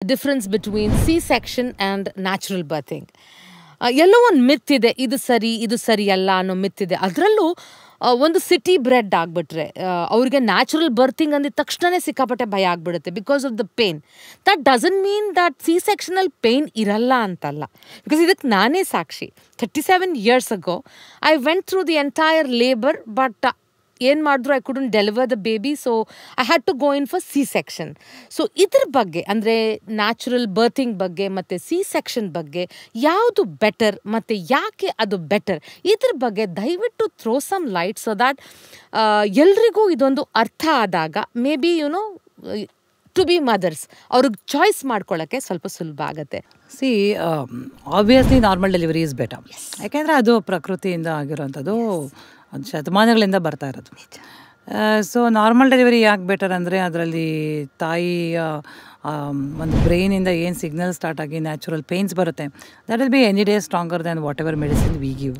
Difference between C section and natural birthing. ಎಲ್ಲೋ ಒಂದು myth ಇದೆ, ಇದು ಸರಿ ಅಲ್ಲ ಅನ್ನೋ ಮಿತ್ ಇದೆ. ಅದರಲ್ಲೂ ಒಂದು ಸಿಟಿ ಬ್ರೆಡ್ ಆಗಿಬಿಟ್ರೆ ಅವ್ರಿಗೆ ನ್ಯಾಚುರಲ್ ಬರ್ತಿಂಗ್ ಅಂದಿದ ತಕ್ಷಣವೇ ಸಿಕ್ಕಾಪಟ್ಟೆ ಭಯ ಆಗಿಬಿಡುತ್ತೆ because of the pain. That doesn't mean that C ಸೆಕ್ಷನಲ್ಲಿ ಪೇನ್ ಇರಲ್ಲ ಅಂತಲ್ಲ. ಬಿಕಾಸ್ ಇದಕ್ಕೆ ನಾನೇ ಸಾಕ್ಷಿ. 37 years ago I went through the entire labour, but ಏನು ಮಾಡಿದ್ರು I couldn't deliver the baby, so I had to go in for C section. So ಇದ್ರ ಬಗ್ಗೆ ಅಂದರೆ ನ್ಯಾಚುರಲ್ ಬರ್ತಿಂಗ್ ಬಗ್ಗೆ ಮತ್ತು ಸಿ ಸೆಕ್ಷನ್ ಬಗ್ಗೆ ಯಾವುದು ಬೆಟರ್ ಮತ್ತು ಯಾಕೆ ಅದು ಬೆಟರ್, ಇದ್ರ ಬಗ್ಗೆ ದಯವಿಟ್ಟು throw some light so that ಎಲ್ರಿಗೂ ಇದೊಂದು ಅರ್ಥ ಆದಾಗ maybe to be mothers ಅವ್ರಿಗೆ ಚಾಯ್ಸ್ ಮಾಡ್ಕೊಳ್ಳೋಕ್ಕೆ ಸ್ವಲ್ಪ ಸುಲಭ ಆಗುತ್ತೆ. See obviously normal delivery is better. ಯಾಕೆಂದರೆ ಅದು ಪ್ರಕೃತಿಯಿಂದ ಆಗಿರೋವಂಥದ್ದು, ಅದು ಶತಮಾನಗಳಿಂದ ಬರ್ತಾ ಇರೋದು. ಸೊ ನಾರ್ಮಲ್ ಡೆಲಿವರಿ ಯಾಕೆ ಬೆಟರ್ ಅಂದರೆ ಅದರಲ್ಲಿ ತಾಯಿಯ ಒಂದು ಬ್ರೈನಿಂದ ಏನು ಸಿಗ್ನಲ್ ಸ್ಟಾರ್ಟ್ ಆಗಿ ನ್ಯಾಚುರಲ್ ಪೇಯ್ನ್ಸ್ ಬರುತ್ತೆ, that will be any day stronger than whatever medicine we give.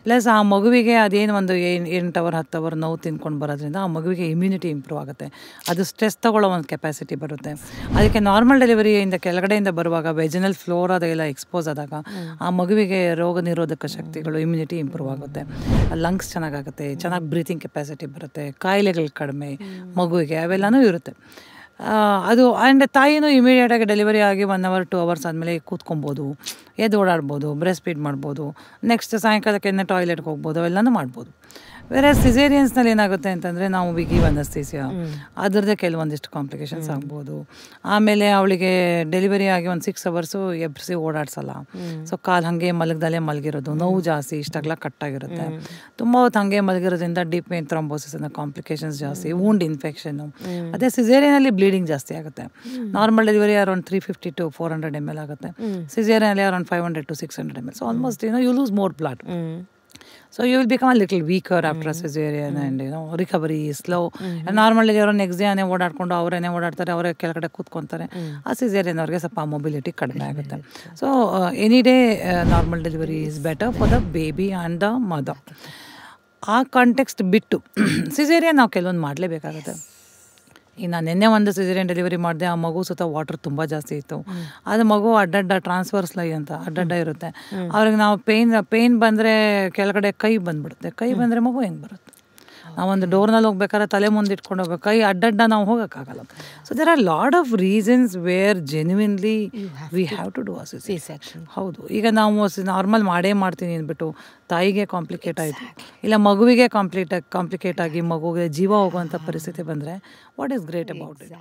Plus ಆ ಮಗುವಿಗೆ ಅದೇನು ಒಂದು 8 hour 10 hour ನೋವು ತಿಂದ್ಕೊಂಡು ಬರೋದ್ರಿಂದ ಆ ಮಗುವಿಗೆ ಇಮ್ಯುನಿಟಿ ಇಂಪ್ರೂವ್ ಆಗುತ್ತೆ, ಅದು ಸ್ಟ್ರೆಸ್ ತೊಗೊಳ್ಳೋ ಒಂದು ಕೆಪಾಸಿಟಿ ಬರುತ್ತೆ. ಅದಕ್ಕೆ ನಾರ್ಮಲ್ ಡೆಲಿವರಿಯಿಂದ ಕೆಳಗಡೆಯಿಂದ ಬರುವಾಗ ವೆಜಿನಲ್ ಫ್ಲೋರ್ ಅದೆಲ್ಲ ಎಕ್ಸ್ಪೋಸ್ ಆದಾಗ ಆ ಮಗುವಿಗೆ ರೋಗ ನಿರೋಧಕ ಶಕ್ತಿಗಳು, ಇಮ್ಯುನಿಟಿ ಇಂಪ್ರೂವ್ ಆಗುತ್ತೆ, ಲಂಗ್ಸ್ ಚೆನ್ನಾಗಾಗುತ್ತೆ, ಚೆನ್ನಾಗಿ ಬ್ರೀತಿಂಗ್ ಕೆಪಾಸಿಟಿ ಬರುತ್ತೆ, ಕಾಯಿಲೆಗಳು ಕಡಿಮೆ ಮಗುವಿಗೆ ಅವೆಲ್ಲನೂ ಇರುತ್ತೆ. ಅದು ಆ್ಯಂಡ್ ತಾಯಿನೂ ಇಮಿಡಿಯೇಟಾಗಿ ಡೆಲಿವರಿ ಆಗಿ 1 hour 2 hours ಆದಮೇಲೆ ಕೂತ್ಕೊಬೋದು, ಎದ್ದು ಓಡಾಡ್ಬೋದು, ಬ್ರೆಸ್ಟ್ ಫೀಡ್ ಮಾಡ್ಬೋದು, ನೆಕ್ಸ್ಟ್ ಸಾಯಂಕಾಲಕ್ಕೆ ಟಾಯ್ಲೆಟ್ಗೆ ಹೋಗ್ಬೋದು, ಅವೆಲ್ಲನೂ ಮಾಡ್ಬೋದು. ಬೇರೆ ಸಿಸೇರಿಯನ್ಸ್ನಲ್ಲಿ ಏನಾಗುತ್ತೆ ಅಂತಂದರೆ ನಾವು ವಿ ಗಿವ್ ಅನಸ್ತೇಸಿಯಾ, ಅದರದ್ದೇ ಕೆಲವೊಂದಿಷ್ಟು ಕಾಂಪ್ಲಿಕೇಶನ್ಸ್ ಆಗ್ಬೋದು. ಆಮೇಲೆ ಅವಳಿಗೆ ಡೆಲಿವರಿ ಆಗಿ ಒಂದು 6 hours ಎಬ್ಬಿಸಿ ಓಡಾಡ್ಸಲ್ಲ, ಸೊ ಕಾಲು ಹಾಗೆ ಮಲಗ್ದಲ್ಲೇ ಮಲಗಿರೋದು, ನೋವು ಜಾಸ್ತಿ, ಇಷ್ಟಾಗಲ ಕಟ್ಟಾಗಿರುತ್ತೆ. ತುಂಬ ಹೊತ್ತು ಹಾಗೆ ಮಲಗಿರೋದ್ರಿಂದ ಡೀಪ್ ವೇನ್ ಥ್ರಾಂಬೋಸಿಸ್ ಅನ್ನೋ ಕಾಂಪ್ಲಿಕೇಶನ್ಸ್ ಜಾಸ್ತಿ, ವೂಂಡ್ ಇನ್ಫೆಕ್ಷನ್ನು. ಅದೇ ಸಿಸೇರಿಯನಲ್ಲಿ ಬ್ಲೀಡಿಂಗ್ ಜಾಸ್ತಿ ಆಗುತ್ತೆ. Normal delivery around 350 to 400 ml ಆಗುತ್ತೆ, ಸಿಸೇರಿಯನಲ್ಲಿ around 500 to 600 ml. So almost you lose more blood. So you will become a little weaker after a cesarean and recovery is slow. Normal ಅವರು next day ಓಡಾಡ್ಕೊಂಡು ಅವರೇನೇ ಓಡಾಡ್ತಾರೆ, ಅವರೇ ಕೆಳಗಡೆ ಕೂತ್ಕೊತಾರೆ. ಆ caesarean ಅವ್ರಿಗೆ ಸ್ವಲ್ಪ ಮೊಬಿಲಿಟಿ ಕಡಿಮೆ ಆಗುತ್ತೆ. So any day normal delivery is better for the baby and the mother. ಆ ಕಾಂಟೆಕ್ಸ್ಟ್ ಬಿಟ್ಟು ಸಿಸೇರಿಯನ್ ನಾವು ಕೆಲವೊಂದು ಮಾಡಲೇಬೇಕಾಗುತ್ತೆ. ಈಗ ನಾನು ನಿನ್ನೆ ಒಂದು ಸಿಸೇರಿಯನ್ ಡೆಲಿವರಿ ಮಾಡಿದೆ, ಆ ಮಗು ಸುತ್ತ ವಾಟರ್ ತುಂಬ ಜಾಸ್ತಿ ಇತ್ತು. ಅದು ಮಗು ಅಡ್ಡಡ್ಡ ಟ್ರಾನ್ಸ್ಫರ್ಸ್ ಲೈ ಅಂತ ಅಡ್ಡಡ್ಡ ಇರುತ್ತೆ. ಅವ್ರಿಗೆ ನಾವು ಪೇಯ್ನ್ ಬಂದರೆ ಕೆಳಗಡೆ ಕೈ ಬಂದುಬಿಡುತ್ತೆ, ಕೈ ಬಂದರೆ ಮಗು ಹೆಂಗೆ ಬರುತ್ತೆ? ನಾವೊಂದು ಡೋರ್ನಲ್ಲಿ ಹೋಗ್ಬೇಕಾದ್ರೆ ತಲೆ ಮುಂದೆ ಇಟ್ಕೊಂಡು ಹೋಗ್ಬೇಕು, ಕೈ ಅಡ್ಡಡ್ಡ ನಾವು ಹೋಗೋಕ್ಕಾಗಲ್ಲ. So there are lot of reasons where genuinely we have to do a C section. ಹೌದು, ಈಗ ನಾವು ನಾರ್ಮಲ್ ಮಾಡ್ತೀನಿ ಅಂದ್ಬಿಟ್ಟು ತಾಯಿಗೆ ಕಾಂಪ್ಲಿಕೇಟ್ ಆಯಿತು, ಇಲ್ಲ ಮಗುವಿಗೆ ಕಾಂಪ್ಲಿಕೇಟ್ ಆಗಿ ಮಗುವಿಗೆ ಜೀವ ಹೋಗುವಂಥ ಪರಿಸ್ಥಿತಿ ಬಂದರೆ what is great about it?